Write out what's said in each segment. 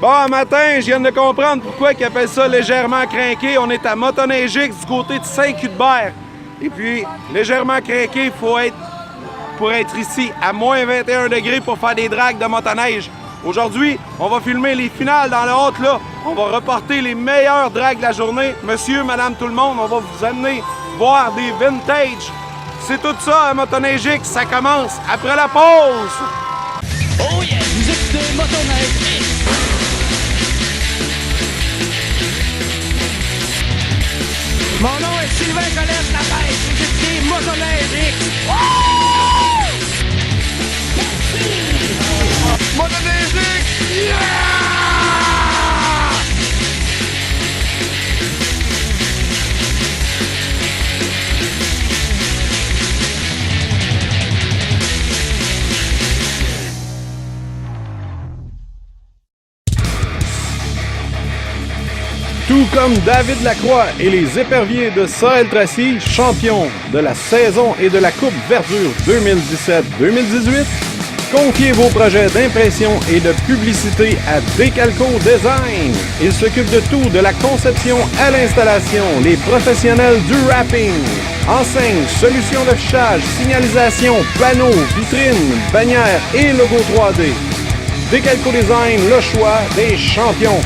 Bon, un matin, je viens de comprendre pourquoi ils appellent ça légèrement crinqué. On est à Motoneigix du côté de Saint-Cuthbert. Et puis, légèrement crinqué, il faut être pour être ici à moins 21 degrés pour faire des dragues de motoneige. Aujourd'hui, on va filmer les finales dans le haut-là. On va reporter les meilleures dragues de la journée. Monsieur, madame, tout le monde, on va vous amener voir des vintage. C'est tout ça à Motoneigix. Ça commence après la pause. Oh yeah, vous écoutez Motoneigix. Mon nom est Sylvain Colette Lapêche. Vous écoutez Motoneigix. Motoneigix! Yeah! Tout comme David Lacroix et les éperviers de Sorel-Tracy, champions de la saison et de la Coupe Verdure 2017-2018, confiez vos projets d'impression et de publicité à Décalco Design. Ils s'occupent de tout, de la conception à l'installation, les professionnels du wrapping, enseignes, solutions d'affichage, signalisation, panneaux, vitrines, bannières et logos 3D. Décalco Design, le choix des champions.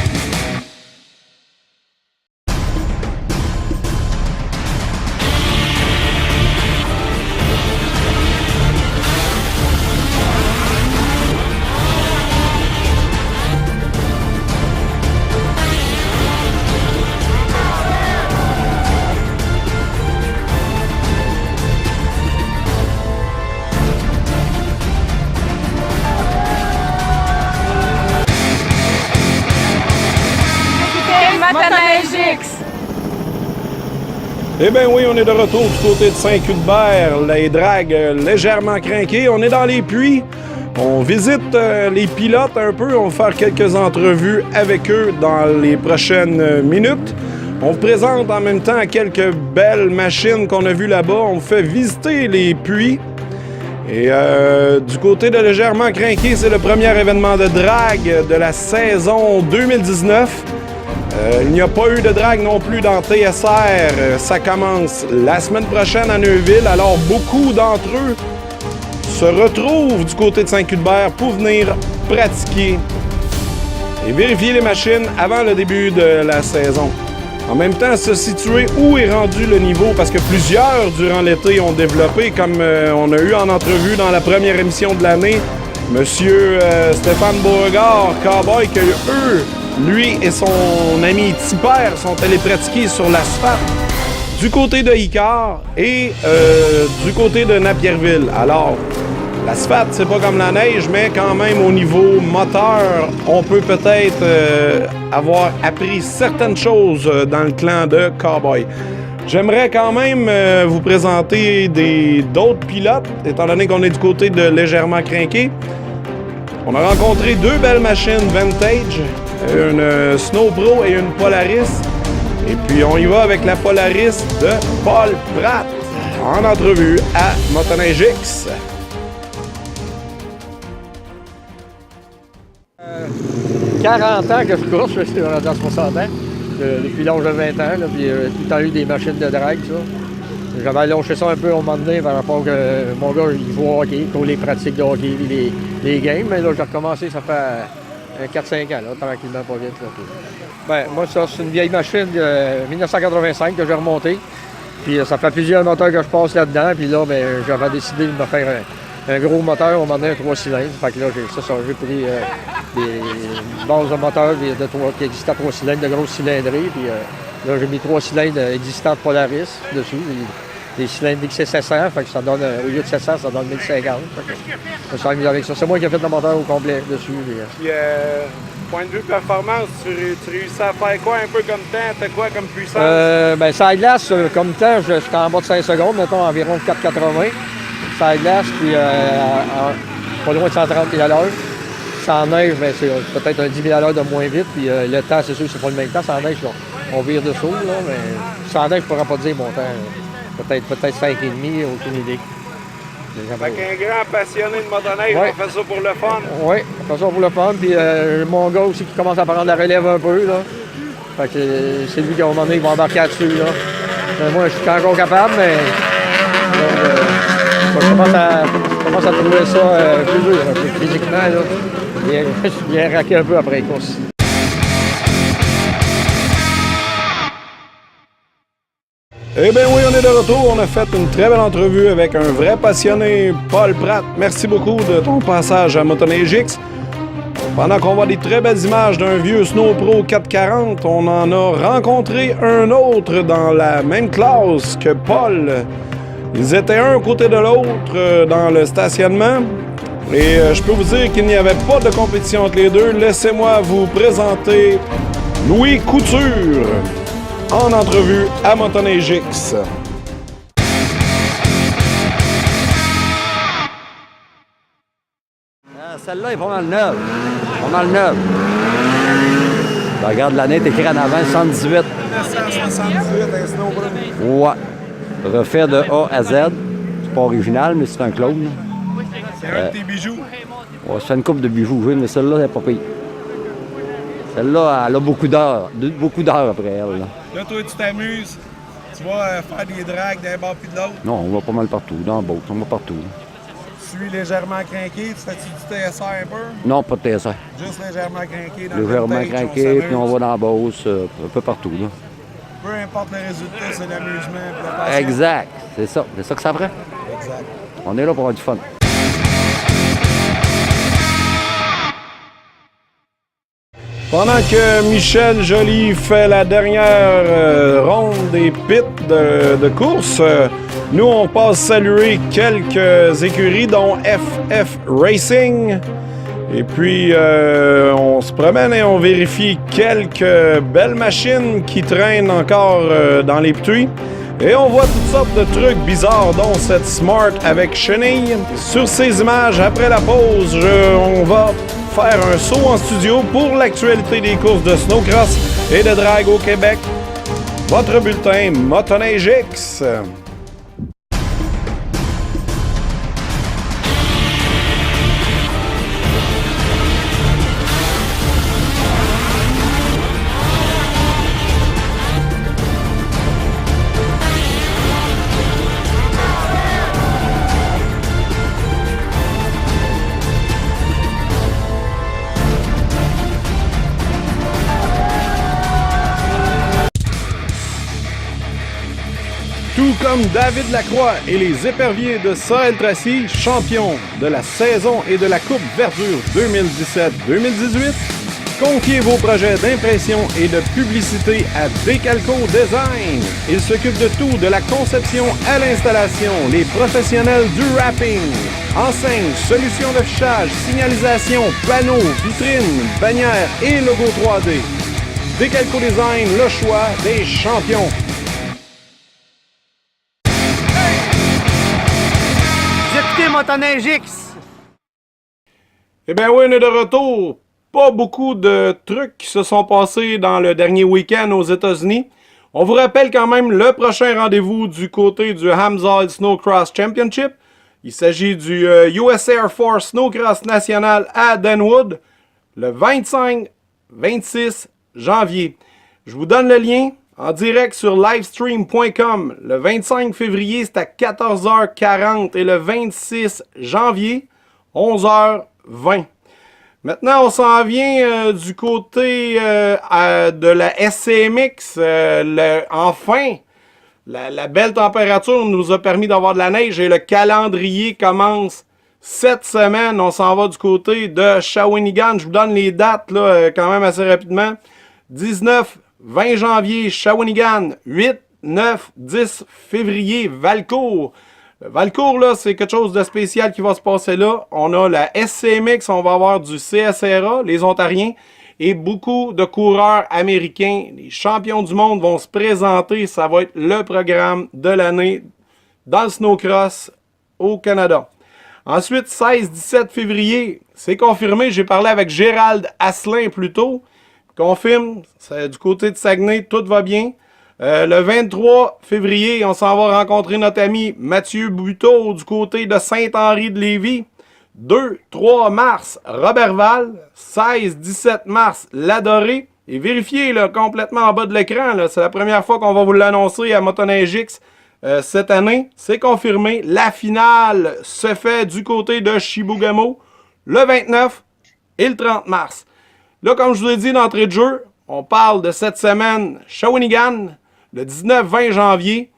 Eh bien oui, on est de retour du côté de Saint-Cuthbert, les dragues légèrement crinquées. On est dans les puits, on visite les pilotes un peu, on va faire quelques entrevues avec eux dans les prochaines minutes. On vous présente en même temps quelques belles machines qu'on a vues là-bas. On vous fait visiter les puits. Et du côté de légèrement crinqué, c'est le premier événement de drague de la saison 2019. Il n'y a pas eu de drague non plus dans TSR. Ça commence la semaine prochaine à Neuville. Alors, beaucoup d'entre eux se retrouvent du côté de Saint-Cuthbert pour venir pratiquer et vérifier les machines avant le début de la saison. En même temps, se situer où est rendu le niveau, parce que plusieurs, durant l'été, ont développé, comme on a eu en entrevue dans la première émission de l'année, Monsieur Stéphane Beauregard, Cowboy, que eux, lui et son ami Tipper sont allés pratiquer sur l'asphalte du côté de Icare et du côté de Napierville. Alors, l'asphalte, c'est pas comme la neige, mais quand même au niveau moteur, on peut peut-être avoir appris certaines choses dans le clan de Cowboy. J'aimerais quand même vous présenter d'autres pilotes, étant donné qu'on est du côté de légèrement crinqué. On a rencontré deux belles machines vintage, une Snow Pro et une Polaris. Et puis on y va avec la Polaris de Paul Pratt en entrevue à Motoneigix. 40 ans que je course, je suis dans 60 ans, depuis l'âge de 20 ans, là, puis tout le temps eu des machines de drague, ça. J'avais lâché ça un peu au moment donné par rapport que mon gars, il joue au hockey, pour les pratiques de hockey, les games, mais là, j'ai recommencé, ça fait 4-5 ans, là, tranquillement, pas vite. Là. Ben, moi, ça, c'est une vieille machine de 1985 que j'ai remontée, puis ça fait plusieurs moteurs que je passe là-dedans, puis là, ben, j'avais décidé de me faire un gros moteur, au moment donné, un 3 cylindres, fait que là, j'ai pris des bases de moteurs qui existent à 3 cylindres, de grosses cylindrées, puis là, j'ai mis 3 cylindres existants de Polaris dessus, des cylindres XC700, fait que ça donne, au lieu de 700, ça donne 1050. Je me suis amusé avec ça. C'est moi qui ai fait le moteur au complet dessus. Puis, point de vue performance, tu réussis à faire quoi un peu comme temps? T'as quoi comme puissance? Ben, ça glace, comme temps, j'étais en bas de 5 secondes, mettons environ 4,80. Ça glace, puis pas loin de 130 000 à l'heure. Sans neige, ben, c'est peut-être un 10 000 à l'heure de moins vite, puis le temps, c'est sûr que c'est pas le même temps. Sans neige, on vire dessous, là, mais sans neige, je pourrais pas dire mon temps. Peut-être 5,5, aucune idée. Fait qu'un grand passionné de motoneige, Ouais. on fait ça pour le fun. Oui, on fait ça pour le fun. Puis mon gars aussi qui commence à prendre la relève un peu, là. Fait que c'est lui qui, à un moment donné, va embarquer là-dessus, là. Mais moi, je suis encore capable, mais... je commence à trouver ça plus dur, un peu physiquement, là. Je suis bien raqué un peu après les courses. Eh bien oui, on est de retour. On a fait une très belle entrevue avec un vrai passionné, Paul Pratt. Merci beaucoup de ton passage à Motoneige X. Pendant qu'on voit des très belles images d'un vieux Snow Pro 440, on en a rencontré un autre dans la même classe que Paul. Ils étaient un côté de l'autre dans le stationnement. Et je peux vous dire qu'il n'y avait pas de compétition entre les deux. Laissez-moi vous présenter Louis Couture en entrevue à Motoneige X. Celle-là est pas mal neuve. Pas mal neuve. Ben, regarde l'année, t'es écrit en avant, 118. 1978, un Snow Pro. Ouais. Refait de A à Z. C'est pas original, mais c'est un clone. C'est un de tes bijoux. Ouais, ça fait une couple de bijoux, oui, mais celle-là, elle est pas pire. Celle-là, elle a beaucoup d'heures après elle. Là, toi, tu t'amuses. Tu vas faire des drags d'un bord puis de l'autre. Non, on va pas mal partout, dans la boat, on va partout. Tu suis légèrement craqué. Tu fais-tu du TSR un peu? Non, pas de TSR. Juste légèrement craqué dans Légèrement le vintage, craqué, puis on s'amuse. va dans la bosse, un peu partout. Là. Peu importe le résultat, c'est l'amusement et la passion. Exact, c'est ça que ça prend. Exact. On est là pour avoir du fun. Pendant que Michel Joly fait la dernière ronde des pits de course, nous, on passe saluer quelques écuries, dont FF Racing. Et puis, on se promène et on vérifie quelques belles machines qui traînent encore dans les puits. Et on voit toutes sortes de trucs bizarres, dont cette Smart avec chenille. Sur ces images, après la pause, on va faire un saut en studio pour l'actualité des courses de snowcross et de drag au Québec. Votre bulletin Motoneige X. Tout comme David Lacroix et les éperviers de Sorel-Tracy, champions de la saison et de la Coupe Verdure 2017-2018, confiez vos projets d'impression et de publicité à Décalco Design. Ils s'occupent de tout, de la conception à l'installation, les professionnels du wrapping, enseignes, solutions d'affichage, signalisation, panneaux, vitrines, bannières et logos 3D. Décalco Design, le choix des champions. Motoneige X. Eh bien oui, on est de retour. Pas beaucoup de trucs qui se sont passés dans le dernier week-end aux États-Unis. On vous rappelle quand même le prochain rendez-vous du côté du Hamzard Snowcross Championship. Il s'agit du US Air Force Snowcross National à Denwood, le 25-26 janvier. Je vous donne le lien en direct sur livestream.com. Le 25 février, c'est à 14h40 et le 26 janvier, 11h20. Maintenant, on s'en vient du côté de la SCMX. Enfin, la belle température nous a permis d'avoir de la neige et le calendrier commence cette semaine. On s'en va du côté de Shawinigan. Je vous donne les dates là, quand même assez rapidement. 19-20 janvier, Shawinigan. 8, 9, 10 février, Valcourt. Valcourt, là, c'est quelque chose de spécial qui va se passer là. On a la SCMX, on va avoir du CSRA, les Ontariens, et beaucoup de coureurs américains. Les champions du monde vont se présenter. Ça va être le programme de l'année dans le snowcross au Canada. Ensuite, 16-17 février, c'est confirmé. J'ai parlé avec Gérald Asselin plus tôt. Confirme, c'est du côté de Saguenay, tout va bien. Le 23 février, on s'en va rencontrer notre ami Mathieu Buteau du côté de Saint-Henri-de-Lévis. 2-3 mars, Robertval. 16-17 mars, Ladoré. Et vérifiez là, complètement en bas de l'écran, là, c'est la première fois qu'on va vous l'annoncer à Motoneige X cette année. C'est confirmé. La finale se fait du côté de Chibougamau le 29 et le 30 mars. Là, comme je vous ai dit d'entrée de jeu, on parle de cette semaine Shawinigan, le 19-20 janvier.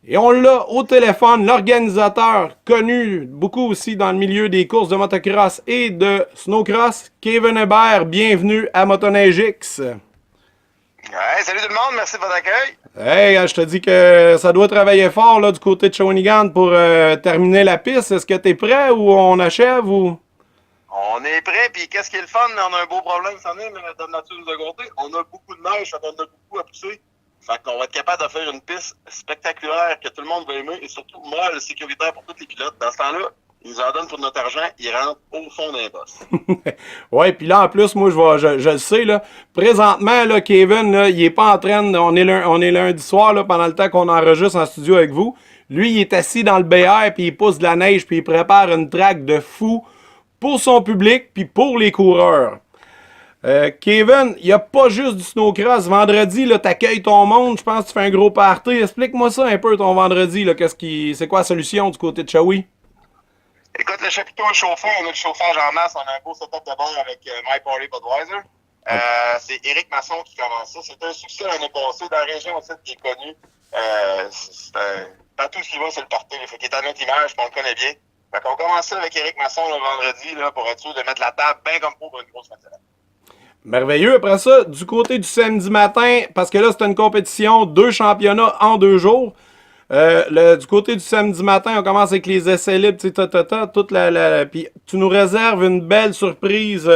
Et on l'a au téléphone, l'organisateur connu beaucoup aussi dans le milieu des courses de motocross et de snowcross, Kevin Hébert. Bienvenue à Motoneige X. Ouais, salut tout le monde, merci de votre accueil. Hey, je te dis que ça doit travailler fort là, du côté de Shawinigan pour terminer la piste. Est-ce que tu es prêt ou on achève ou... On est prêt, puis qu'est-ce qui est le fun? On a un beau problème, ça en est, mais la nature nous a compté. On a beaucoup de neige, on a beaucoup à pousser. Fait qu'on va être capable de faire une piste spectaculaire que tout le monde va aimer et surtout molle, sécuritaire pour tous les pilotes. Dans ce temps-là, ils nous en donnent pour notre argent, ils rentrent au fond d'un boss. Ouais, puis là, en plus, moi, je le sais, là, présentement, là, Kevin, là, il est pas en train, on est lundi soir, là, pendant le temps qu'on enregistre en studio avec vous. Lui, il est assis dans le BR, puis il pousse de la neige, puis il prépare une track de fou pour son public, puis pour les coureurs. Kevin, il n'y a pas juste du snowcross. Vendredi, là, t'accueilles ton monde. Je pense que tu fais un gros party. Explique-moi ça un peu, ton vendredi. Là, c'est quoi la solution du côté de Shawi? Écoute, le chapiteau est chauffé. On a du chauffage en masse. On a un beau setup de bord avec My Party Budweiser. C'est Éric Masson qui commence ça. C'était un succès l'année passée. Dans la région aussi qui est connue. Dans tout ce qui va, c'est le party. Fait qu'il est à notre image, puis on le connaît bien. Fait qu'on commence ça avec Éric Masson le vendredi là, pour être sûr de mettre la table bien comme pour une grosse matinée. Merveilleux. Après ça, du côté du samedi matin, parce que là, c'est une compétition, 2 championnats en 2 jours. Du côté du samedi matin, on commence avec les essais libres, puis tu nous réserves une belle surprise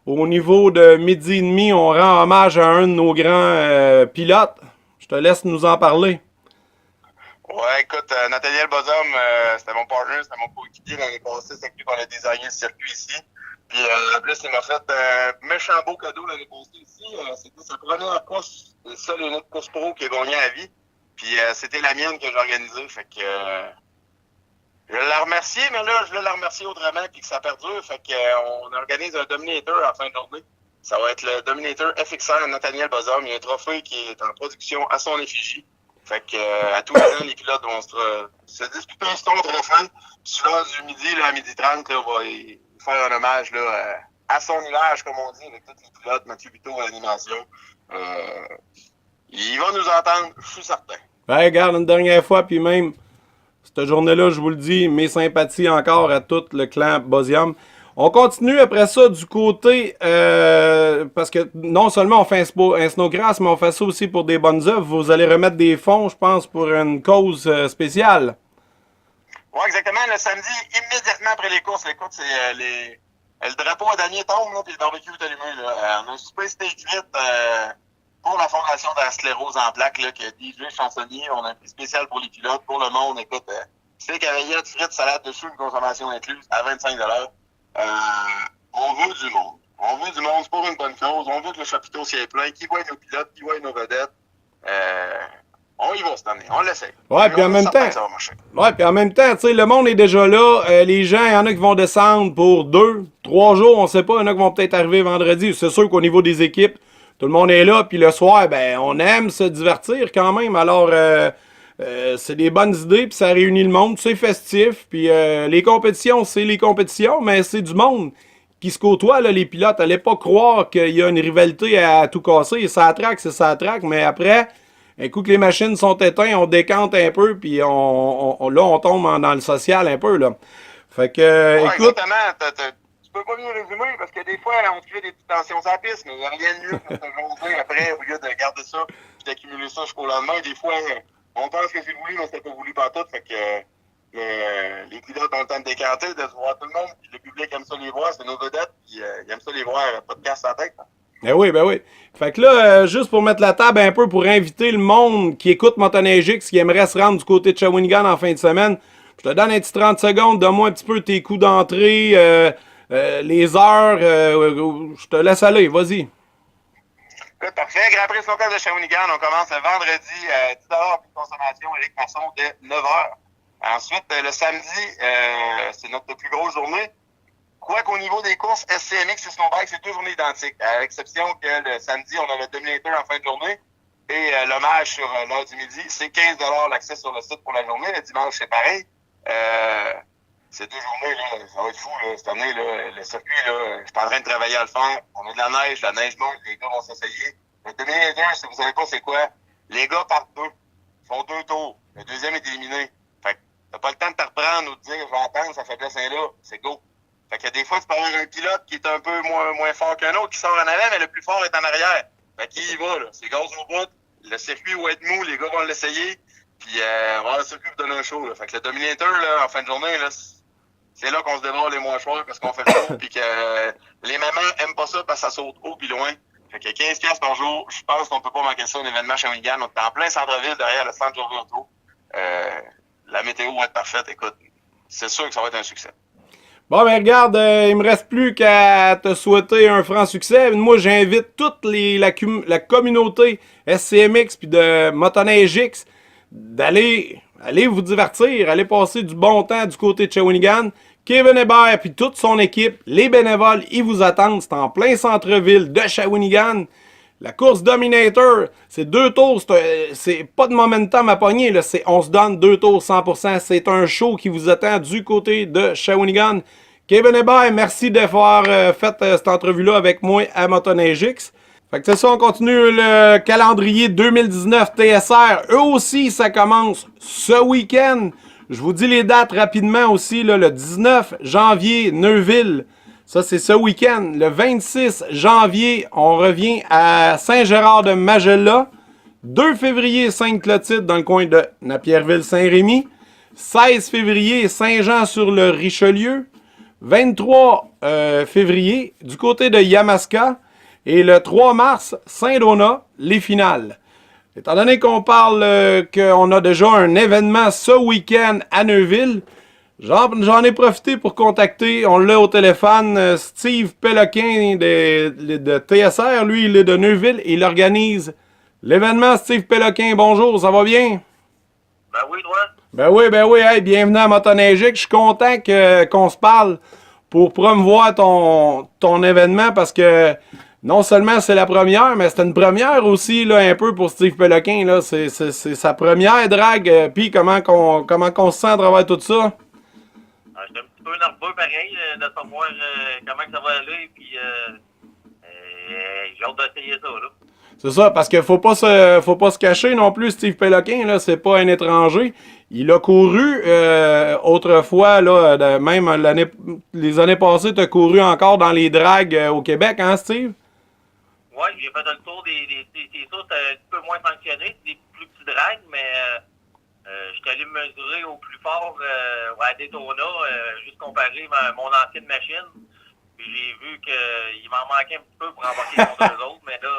au niveau de midi et demi. On rend hommage à un de nos grands pilotes. Je te laisse nous en parler. Ouais, écoute, Nathaniel Bozom, c'était mon partner, c'était mon coéquipier l'année passée. C'est lui qu'on a designé le circuit ici. Puis en plus, il m'a fait méchant beau cadeau l'année passée ici. C'était sa première course, la seule et unique course pro qui a gagné à vie. Puis c'était la mienne que j'ai organisée. Fait que je l'ai remercié, mais là, je voulais la remercier autrement puis que ça perdure. Fait que on organise un Dominator à la fin de journée. Ça va être le Dominator FXR Nathaniel Bozom. Il y a un trophée qui est en production à son effigie. Fait que à tous les ans, les pilotes vont se disputer ce trophée. Puis sur l'heure du midi, là, à 12h30, là, on va faire un hommage là, à son nuage, comme on dit, avec tous les pilotes, Mathieu Buteau à l'animation. Il va nous entendre, je suis certain. Ben, regarde, une dernière fois, puis même, cette journée-là, je vous le dis, mes sympathies encore à tout le clan Bosium. On continue après ça du côté, parce que non seulement on fait un snowcross, mais on fait ça aussi pour des bonnes œuvres. Vous allez remettre des fonds, je pense, pour une cause spéciale. Oui, exactement. Le samedi, immédiatement après les courses, c'est le drapeau à damier tombe, là, puis le barbecue est allumé. Là. On a un super stage 8 pour la fondation de la sclérose en plaques, là, qui a DJ chansonnier. On a un prix spécial pour les pilotes, pour le monde. Écoute, steak à rillettes, frites, salade dessus, une consommation incluse à 25 $. On veut du monde. On veut du monde, c'est pour une bonne cause. On veut que le chapiteau s'y plein, qui voit nos pilotes, qui voit nos vedettes. On y va cette année, on l'essaie. Ouais, puis en même temps, tu sais, le monde est déjà là. Les gens, il y en a qui vont descendre pour 2, 3 jours, on sait pas. Il y en a qui vont peut-être arriver vendredi. C'est sûr qu'au niveau des équipes, tout le monde est là. Puis le soir, ben, on aime se divertir quand même. Alors, c'est des bonnes idées, puis ça réunit le monde. C'est festif. Puis les compétitions, c'est les compétitions, mais c'est du monde qui se côtoie, là, les pilotes. Allez pas croire qu'il y a une rivalité à tout casser. Ça attraque, c'est ça attraque, mais après... Un coup que les machines sont éteintes, on décante un peu, puis là, on tombe dans le social un peu, là. Fait que, ouais, écoute... Exactement. Tu peux pas mieux résumer, parce que des fois, on se crée des petites tensions sur la piste, mais il n'y a rien de mieux que de se jaser après, au lieu de garder ça, puis d'accumuler ça jusqu'au lendemain. Des fois, on pense que c'est voulu, mais c'était pas voulu par tout, fait que les pilotes ont le temps de décanter, de se voir tout le monde, puis le public aime ça les voir, c'est nos vedettes, puis ils aiment ça les voir, podcast en tête. Ben oui, ben oui. Fait que là, juste pour mettre la table un peu, pour inviter le monde qui écoute Motoneige X, qui aimerait se rendre du côté de Shawinigan en fin de semaine, je te donne un petit 30 secondes, donne-moi un petit peu tes coups d'entrée, les heures, je te laisse aller, vas-y. Écoute, parfait. Grand Prix Snowcross de Shawinigan, on commence le vendredi, 10 $ de consommation, Éric Masson, dès 9 h. Ensuite, le samedi, c'est notre plus grosse journée. Quoi qu'au niveau des courses SCMX et Snowbike, c'est deux journées identiques, à l'exception que le samedi, on a le Dominator en fin de journée et l'hommage sur l'heure du midi. C'est 15 $ l'accès sur le site pour la journée. Le dimanche, c'est pareil. Ces deux journées, là, ça va être fou, là, cette année, là, le circuit, là, je suis en train de travailler à le faire. On a de la neige monte, les gars vont s'essayer. Le Dominator, si vous savez pas c'est quoi, les gars partent deux. Ils font 2 tours. Le deuxième est éliminé. Fait que t'as pas le temps de te reprendre ou de dire, je vais attendre, ça fait blessin là. C'est go. Fait que des fois, tu peux avoir un pilote qui est un peu moins fort qu'un autre, qui sort en avant, mais le plus fort est en arrière. Fait qu'il y va, là. C'est gaz au bout. Le circuit va être mou, les gars vont l'essayer. Puis, on va avoir le circuit pour donner un show, là. Fait que le Dominator, là, en fin de journée, là, c'est là qu'on se dévore les moins choueurs parce qu'on fait le show. Puis que les mamans aiment pas ça parce que ça saute haut puis loin. Fait que 15$ par jour, je pense qu'on peut pas manquer ça, un événement à Shawinigan. On est en plein centre-ville, derrière le centre Georges Auto. La météo va être parfaite. Écoute, c'est sûr que ça va être un succès. Bon, ben regarde, il me reste plus qu'à te souhaiter un franc succès. Moi, j'invite toute la communauté SCMX puis de Motoneige X d'aller vous divertir, aller passer du bon temps du côté de Shawinigan. Kevin Hébert puis toute son équipe, les bénévoles, ils vous attendent. C'est en plein centre-ville de Shawinigan. La course Dominator, c'est 2 tours, c'est pas de momentum à pogner, là, on se donne 2 tours 100%. C'est un show qui vous attend du côté de Shawinigan. Kevin Hébert, merci d'avoir fait cette entrevue-là avec moi à Motoneige X. Fait que c'est ça, on continue le calendrier 2019 TSR. Eux aussi, ça commence ce week-end. Je vous dis les dates rapidement aussi, là, le 19 janvier, Neuville. Ça, c'est ce week-end. Le 26 janvier, on revient à Saint-Gérard-de-Magella. 2 février, Sainte-Clotilde, dans le coin de Napierville-Saint-Rémy. 16 février, Saint-Jean-sur-le-Richelieu. 23 février, du côté de Yamaska. Et le 3 mars, Saint-Donat, les finales. Étant donné qu'on parle qu'on a déjà un événement ce week-end à Neuville, j'en ai profité pour contacter, on l'a au téléphone, Steve Péloquin de TSR. Lui, il est de Neuville et il organise l'événement. Steve Péloquin, bonjour, ça va bien? Ben oui, toi? Ben oui, hey, bienvenue à Motoneige X. Je suis content qu'on se parle pour promouvoir ton événement parce que non seulement c'est la première, mais c'est une première aussi là, un peu pour Steve Péloquin. Là. C'est sa première drague. Puis comment qu'on se sent à travers tout ça? Je suis un petit peu nerveux pareil de savoir comment ça va aller. Puis j'ai hâte d'essayer ça. Là. C'est ça, parce qu'il faut pas se cacher non plus, Steve Péloquin, là, c'est pas un étranger. Il a couru autrefois, là, même les années passées, tu as couru encore dans les dragues au Québec, hein, Steve? Oui, j'ai fait le tour c'est ça, c'était un petit peu moins sanctionné, c'est des plus petits dragues, mais je suis allé me mesurer au plus fort à Daytona, juste comparer mon ancienne machine. Puis j'ai vu qu'il m'en manquait un petit peu pour embarquer contre eux autres, mais là,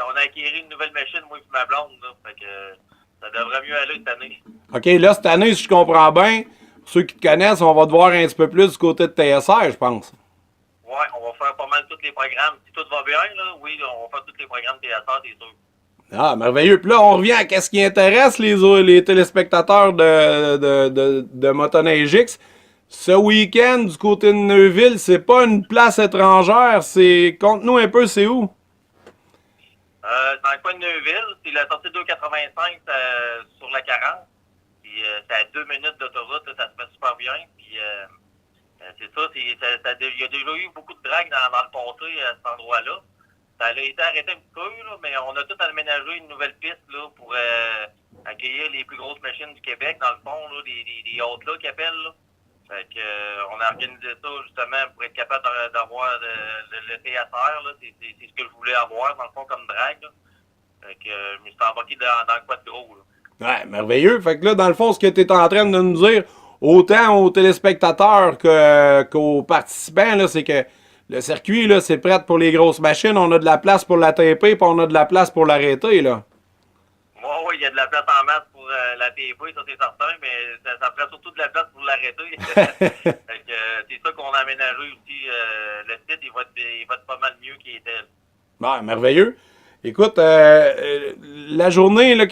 on a acquis une nouvelle machine, moi et ma blonde, là, fait que ça devrait mieux aller cette année. OK, là, cette année, si je comprends bien, pour ceux qui te connaissent, on va te voir un petit peu plus du côté de TSR, je pense. Oui, on va faire pas mal tous les programmes. Si tout va bien, là, oui, on va faire tous les programmes TSR, c'est sûr. Ah, merveilleux. Puis là, on revient à ce qui intéresse les téléspectateurs de Motoneige X. Ce week-end, du côté de Neuville, c'est pas une place étrangère, conte-nous un peu, c'est où? Dans le coin de Neuville, c'est la sortie 285 sur la 40. Puis c'est à 2 minutes d'autoroute, ça se fait super bien. Puis c'est ça, il y a déjà eu beaucoup de dragues dans le passé à cet endroit-là. Ça a été arrêté un petit peu, là, mais on a tout aménagé une nouvelle piste là, pour accueillir les plus grosses machines du Québec, dans le fond, là, les hautes là qu'ils appellent. Là. Fait que, on a organisé ça justement pour être capable d'avoir le TSR. Là. C'est ce que je voulais avoir, dans le fond, comme drague. Là. Fait que je me suis embarqué dans le quad gros. Là. Ouais, merveilleux. Fait que là, dans le fond, ce que tu es en train de nous dire, autant aux téléspectateurs qu'aux participants, là, c'est que le circuit, là, c'est prêt pour les grosses machines. On a de la place pour la TP, puis on a de la place pour l'arrêter, là. Oui, il y a de la place en masse pour la TP, ça c'est certain, mais ça prend surtout de la place pour l'arrêter. C'est ça qu'on a aménagé aussi. Le site, il va être pas mal mieux qu'il était. Ben, merveilleux. Écoute, la journée, là,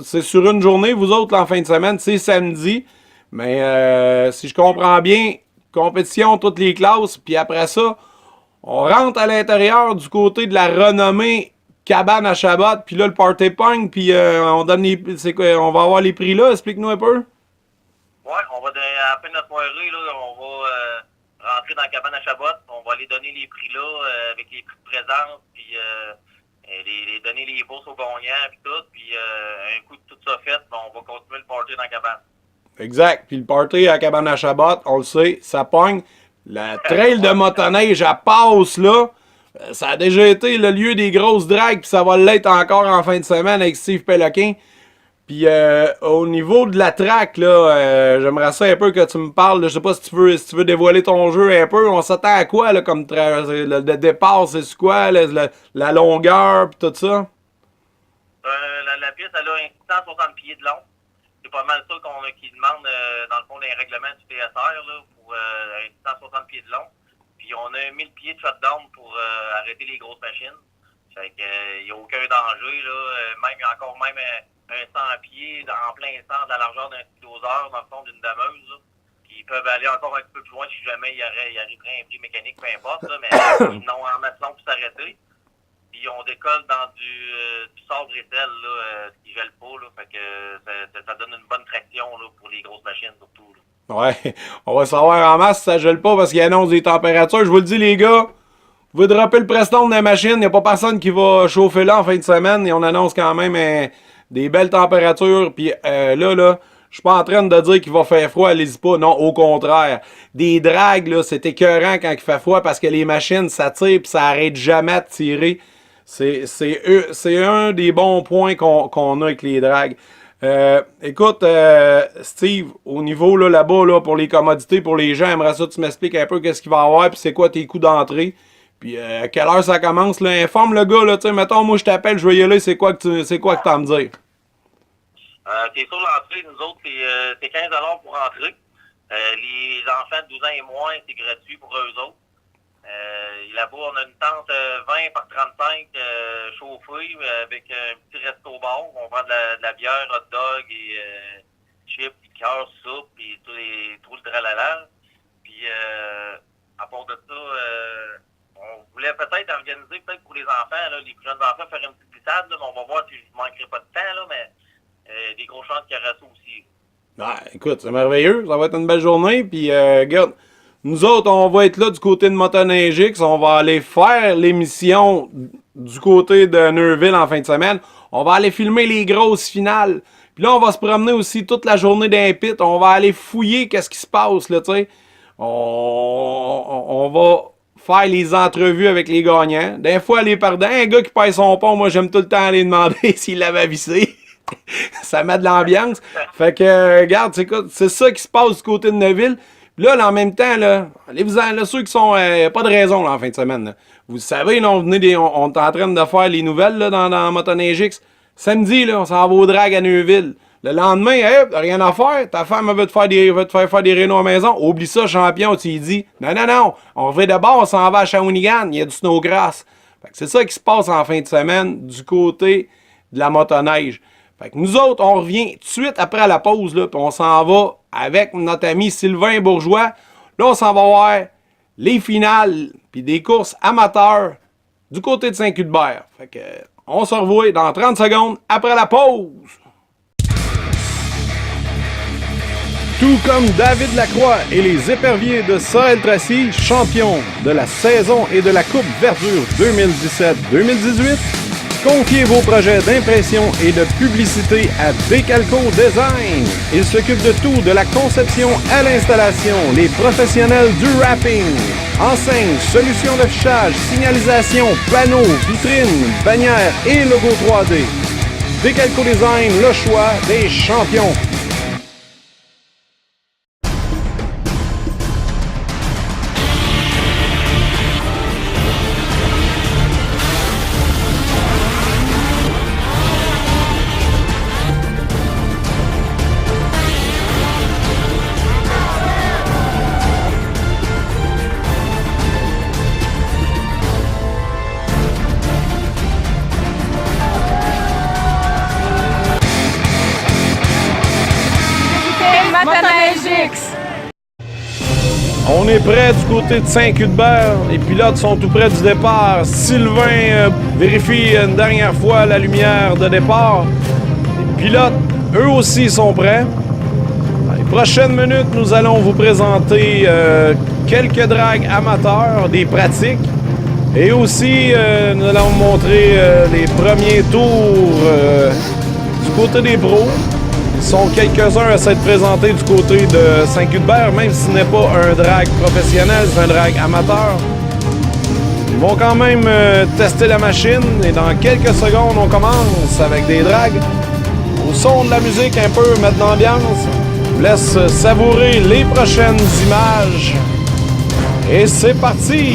c'est sur une journée, vous autres, là, en fin de semaine, c'est samedi. Mais si je comprends bien, compétition, toutes les classes, puis après ça, on rentre à l'intérieur du côté de la renommée cabane à Chabot, puis là, le party punk, puis on donne c'est quoi, on va avoir les prix là, explique-nous un peu. Ouais, on va à la fin de notre soirée, là, on va rentrer dans la cabane à Chabot, on va aller donner les prix là, avec les prix de présence, puis les donner les bourses aux gagnants, puis tout, puis un coup de tout ça fait, ben, on va continuer le party dans la cabane. Exact. Puis le party à la cabane à Chabot, on le sait, ça pogne. La trail de motoneige, elle passe là. Ça a déjà été le lieu des grosses dragues, puis ça va l'être encore en fin de semaine avec Steve Péloquin. Puis au niveau de la track, là, j'aimerais ça un peu que tu me parles. Là, je sais pas si tu veux dévoiler ton jeu un peu. On s'attend à quoi là, comme le départ, c'est quoi, la longueur, puis tout ça? La piste, elle a 160 pieds de long. C'est pas mal ça qui demande, dans le fond, les règlements du PSR, là, pour 160 pieds de long. Puis on a 1000 pieds de shutdown pour arrêter les grosses machines. Fait que il n'y a aucun danger, là. Il y a encore même un 100 pieds en plein centre de la largeur d'un styloseur, dans le fond d'une dameuse, là, qui peuvent aller encore un petit peu plus loin si jamais il arriverait un bris mécanique, peu importe, là, mais ils n'ont en mettre long pour s'arrêter. Puis on décolle dans du sabre et sel, là, ce qui gèle pas, là, fait que ça donne une bonne traction là, pour les grosses machines surtout. Là. Ouais, on va savoir en masse si ça gèle pas parce qu'il annonce des températures. Je vous le dis les gars, vous dropper le Preston de la machine, il n'y a pas personne qui va chauffer là en fin de semaine et on annonce quand même des belles températures. Puis là, je suis pas en train de dire qu'il va faire froid, allez-y pas. Non, au contraire. Des dragues, là, c'est écœurant quand il fait froid parce que les machines, ça tire et ça arrête jamais de tirer. C'est un des bons points qu'on a avec les dragues. Écoute, Steve, au niveau là-bas, là, pour les commodités, pour les gens, j'aimerais ça que tu m'expliques un peu qu'est-ce qu'il va y avoir, puis c'est quoi tes coûts d'entrée. Puis à quelle heure ça commence, là? Informe le gars, là, tu sais, mettons, moi je t'appelle, je vais y aller, c'est quoi que t'as à me dire? T'es sur l'entrée, nous autres, c'est 15$ pour entrer. Les enfants de 12 ans et moins, c'est gratuit pour eux autres. Là-bas, on a une tente 20 par 35 chauffée avec un petit resto-bar. On vend de la bière, hot dog et chips, liqueurs, soupe et tout le dralala. Puis, à part de ça, on voulait peut-être organiser, pour les enfants, là, les plus jeunes enfants, faire une petite glissade. Là, mais on va voir si je ne manquerai pas de temps, là, mais des grosses chances qu'il y aura ça aussi. Ah, écoute, c'est merveilleux. Ça va être une belle journée. Puis, regarde. Nous autres, on va être là du côté de Motoneigix. On va aller faire l'émission du côté de Neuville en fin de semaine. On va aller filmer les grosses finales. Puis là, on va se promener aussi toute la journée d'un pit. On va aller fouiller qu'est-ce qui se passe, là, tu sais. On va faire les entrevues avec les gagnants. Des fois, les perdants, un gars qui paye son pont, moi, j'aime tout le temps aller demander s'il l'avait vissé. Ça met de l'ambiance. Fait que, regarde, c'est ça qui se passe du côté de Neuville. Là, en même temps, là, allez-vous-en, là, ceux qui sont... pas de raison, là, en fin de semaine, là. Vous savez, là, on est en train de faire les nouvelles, là, dans Motoneigix. Samedi, là, on s'en va au drag à Neuville. Le lendemain, rien à faire. Ta femme veut te faire faire des rénaux à la maison. Oublie ça, champion, tu lui dis. Non, on revient d'abord, on s'en va à Shawinigan. Il y a du snowgrass. Fait que c'est ça qui se passe en fin de semaine du côté de la motoneige. Fait que nous autres, on revient tout de suite après la pause, là, puis on s'en va avec notre ami Sylvain Bourgeois. Là, on s'en va voir les finales, puis des courses amateurs du côté de Saint-Cuthbert. Fait que, on se revoit dans 30 secondes après la pause. Tout comme David Lacroix et les éperviers de Sorel-Tracy, champions de la saison et de la Coupe Verdure 2017-2018, confiez vos projets d'impression et de publicité à Décalco Design. Ils s'occupent de tout, de la conception à l'installation, les professionnels du wrapping, enseignes, solutions d'affichage, signalisation, panneaux, vitrines, bannières et logos 3D. Décalco Design, le choix des champions. On est près du côté de Saint-Cuthbert. Les pilotes sont tout près du départ. Sylvain vérifie une dernière fois la lumière de départ. Les pilotes, eux aussi, sont prêts. Dans les prochaines minutes, nous allons vous présenter quelques drags amateurs, des pratiques. Et aussi, nous allons vous montrer les premiers tours du côté des pros. Ils sont quelques-uns à s'être présentés du côté de Saint-Cuthbert, même si ce n'est pas un drag professionnel, c'est un drag amateur. Ils vont quand même tester la machine et dans quelques secondes, on commence avec des drags. Au son de la musique, un peu mettre d'ambiance. Je vous laisse savourer les prochaines images. Et c'est parti!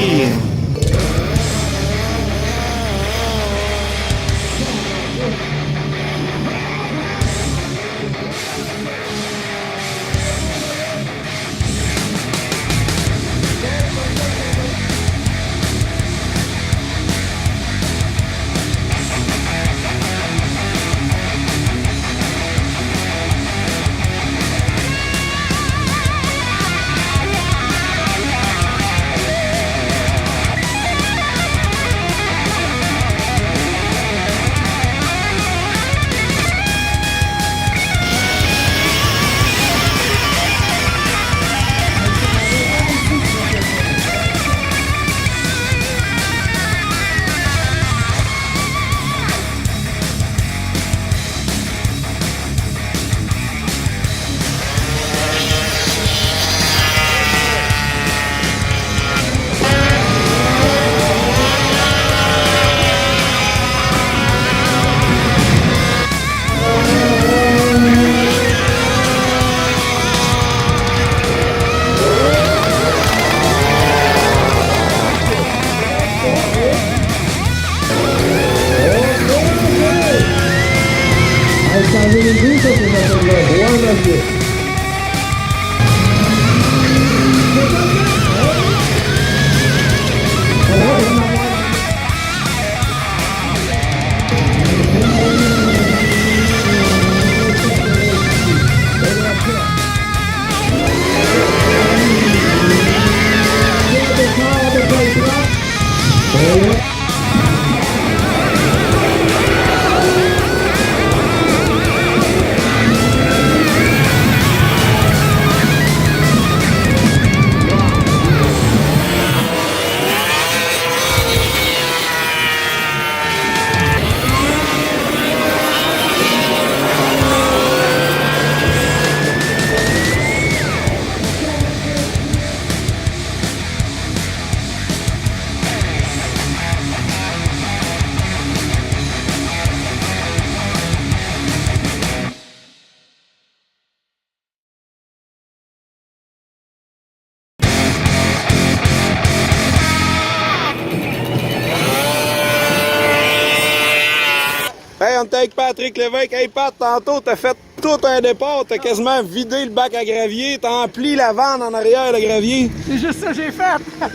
Hey, on était avec Patrick Lévesque. Hey Pat, tantôt t'as fait tout un départ, t'as quasiment vidé le bac à gravier, t'as empli la vanne en arrière, le gravier. C'est juste ça que j'ai fait.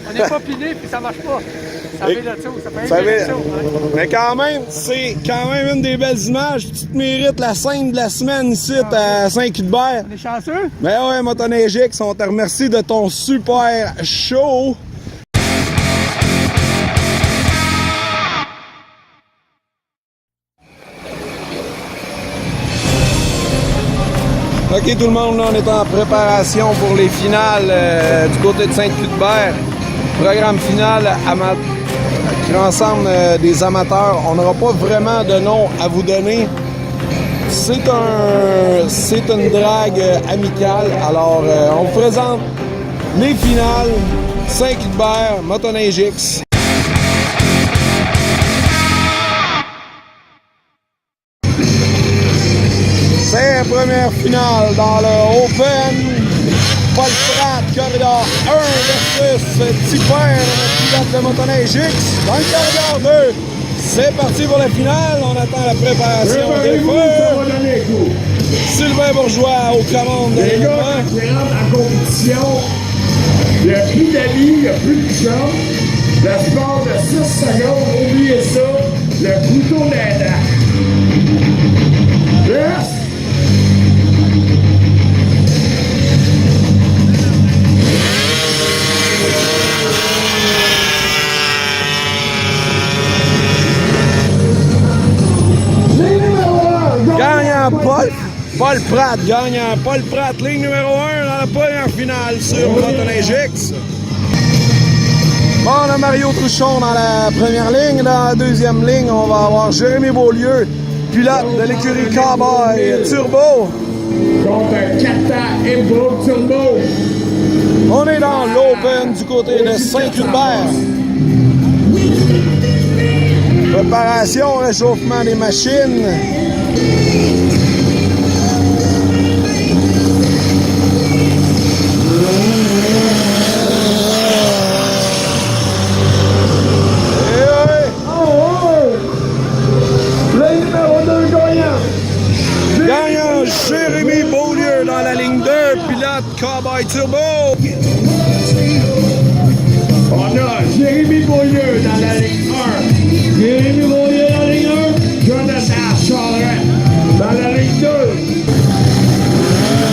On n'est pas piné puis ça marche pas. Ça fait le tout, ça fait un Mais quand même, c'est quand même une des belles images. Tu te mérites la scène de la semaine ici à Saint-Cuthbert. On est chanceux? Ben ouais, Motoneigix, on te remercie de ton super show. OK, tout le monde, là, on est en préparation pour les finales du côté de Saint-Cuthbert. Programme final qui rassemble des amateurs. On n'aura pas vraiment de nom à vous donner. C'est une drague amicale. Alors, on vous présente les finales. Saint-Cuthbert, Motoneigix. C'est la première finale dans le Open Paul Pratt Corridor 1 versus Tipper, pilote de Motoneigix. Dans le Corridor 2, c'est parti pour la finale. On attend la préparation des feux. Sylvain Bourgeois aux commandes de l'équipement. Les gars qui rentrent en compétition, il n'y a plus d'amis, il n'y a plus de jump. Le sport de 6 secondes, oubliez ça. Le couteau d'aidant. Yes! Pratt gagnant. Paul Pratt, ligne numéro 1 dans la première finale sur Motoneige X. Bon, on a Mario Truchon dans la première ligne. Dans la deuxième ligne, on va avoir Jérémy Beaulieu, pilote de l'écurie Cowboy Turbo. Contre un 4 Emerald Turbo. On est dans l'Open du côté de Saint-Hubert. Préparation, réchauffement des machines. Gagnant Jérémy Beaulieu dans la ligne 2, pilote Cowboy Turbo. On a Jérémy Beaulieu dans la ligne 1. Jérémy Beaulieu dans la ligne 1. Jonathan Charette dans la ligne 2.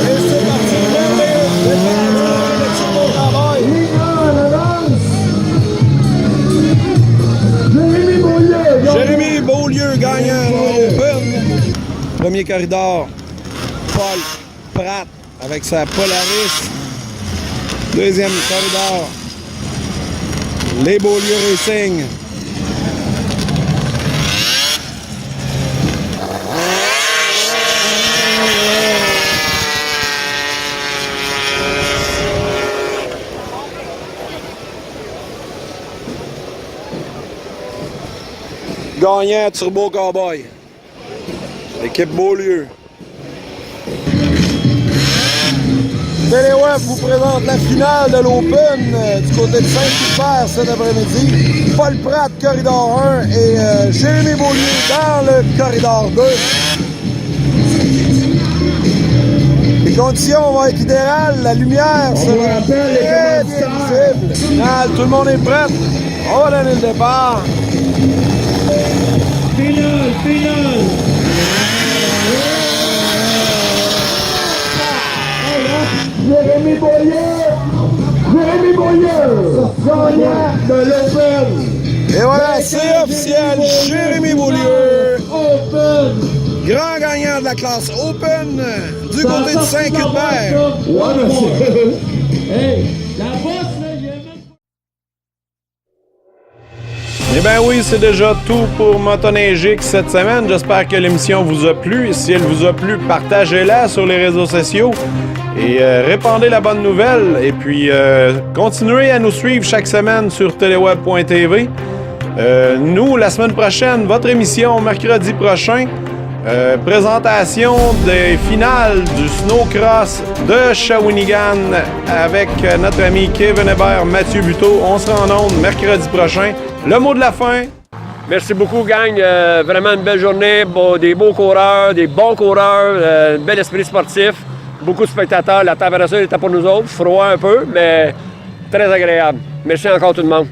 Et c'est parti vers le Turbo Cowboy. Ligne 1 en avance. Jérémy Beaulieu. Jérémy Beaulieu gagnant l'Open. Premier corridor, Paul Pratt avec sa Polaris. Deuxième corridor, les Beaulieu Racing. Gagnant Turbo Cowboy. L'équipe Beaulieu. Téléweb vous présente la finale de l'Open du côté de Saint-Hubert cet après-midi. Paul Pratt, corridor 1 et Jérémy Beaulieu dans le corridor 2. Les conditions vont être idéales, la lumière sera très bien visible. Finale, tout le monde est prêt. On va donner le départ. Finale. Jérémy Beaulieu, gagnant de l'Open. Et voilà, c'est officiel, Jérémy Beaulieu, Open. grand gagnant de la classe Open du côté de Saint-Hubert. Ouais, monsieur. Hey, la bosse, là, Eh bien oui, c'est déjà tout pour Motoneige X cette semaine. J'espère que l'émission vous a plu. Si elle vous a plu, partagez-la sur les réseaux sociaux et répandez la bonne nouvelle. Et puis, continuez à nous suivre chaque semaine sur teleweb.tv. Nous, la semaine prochaine, votre émission mercredi prochain, présentation des finales du snowcross de Shawinigan avec notre ami Kevin Hébert, Mathieu Buteau. On sera en ondes mercredi prochain. Le mot de la fin. Merci beaucoup, gang. Vraiment une belle journée. Des beaux coureurs, des bons coureurs, un bel esprit sportif. Beaucoup de spectateurs. La température était pour nous autres. Froid un peu, mais très agréable. Merci encore tout le monde.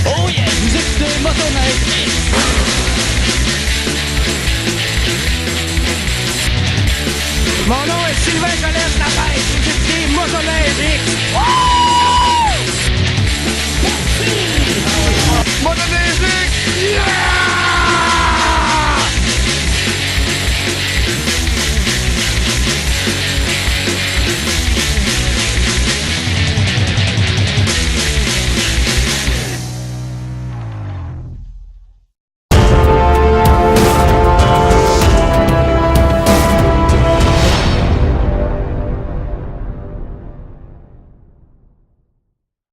Oh yeah, vous écoutez Motoneige X. Mon nom est Sylvain Colette Lapêche. Vous écoutez Motoneige X.